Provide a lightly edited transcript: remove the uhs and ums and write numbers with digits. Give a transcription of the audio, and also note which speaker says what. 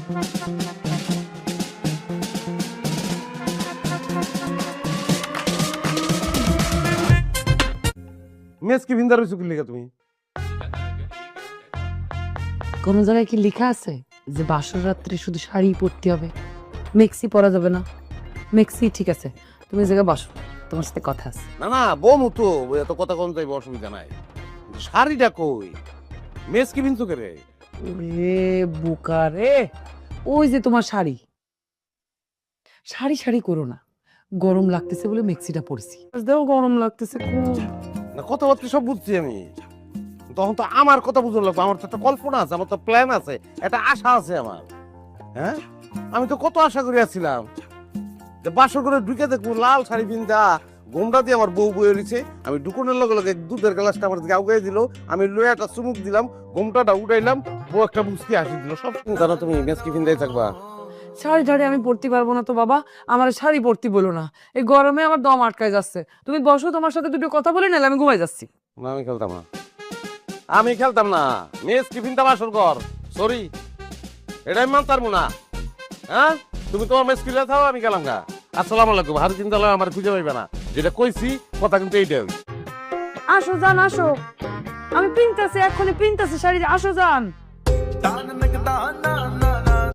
Speaker 1: Mace কি ভিন্দা রইছো কি লিখা তুমি?
Speaker 2: কোন জায়গায় কি লেখা আছে যে বাসর রাত্রে শুধু শাড়ি পরতে হবে, মেক্সি পরা যাবে না? মেক্সি ঠিক আছে, তুমি জায়গায় বসো, তোমার সাথে কথা আছে।
Speaker 1: না না বমু তো, এত কথা কোন যাইব, অসুবিধা নাই। শাড়িটা কই? মেস কি ভিনছো কে রে?
Speaker 2: ওরে বোকা রে, ওই যে তোমার শাড়ি। শাড়ি শাড়ি করো না, গরম লাগতেছে বলে মেক্সিটা পরছি। দেখো গরম লাগতেছে খুব।
Speaker 1: না কথাবার্তা সব বুঝছি আমি, তখন তো আমার কথা বুঝতে লাগবে। আমার তো একটা কল্পনা আছে, আমার তো প্ল্যান আছে, একটা আশা আছে আমার। হ্যাঁ, আমি তো কত আশা করে আসছিলাম যে বাসর করে ঢুকে দেখবো লাল শাড়ি পিন্দা গোমটা দিয়ে আমার বউ বয়ে রয়েছে। আমি ঢুকনের লগে লগে দুধের গ্লাসটা আমার দিকে আউগাই দিল, আমি লয়ে একটা চুমুক দিলাম, গোমটাটা উঠাইলাম, বউ একটা মুসকি হাসি দিল। সব জানো তুমি মেসকি পিন্দাই থাকবা।
Speaker 2: শাড়ি ঠাড়ি আমি পরতে পারবো না তো বাবা, আমার শাড়ি পরতে বলো না, এই গরমে আমার দম আটকায় যাচ্ছে। তুমি বসো, তোমার সাথে দুটো কথা বলে নাহলে আমি ঘুমাই যাচ্ছি।
Speaker 1: না আমি খেলতাম না, আমি খেলতাম না। মেস কি পিন্দা বাসর কর, সরি, এটাই মানতাম না। হ্যাঁ, তুমি তোমার মেস কিলে থাও, আমি গেলাম গা। আসসালামু আলাইকুম। হার চিন্তা আমার খুঁজে পাইবে না, যেটা কইছি কথা কিন্তু এইটাই।
Speaker 2: আসো জান আসো, আমি পিনতেছি, এক্ষুনি পিনতেছি শাড়ি, আসো জান।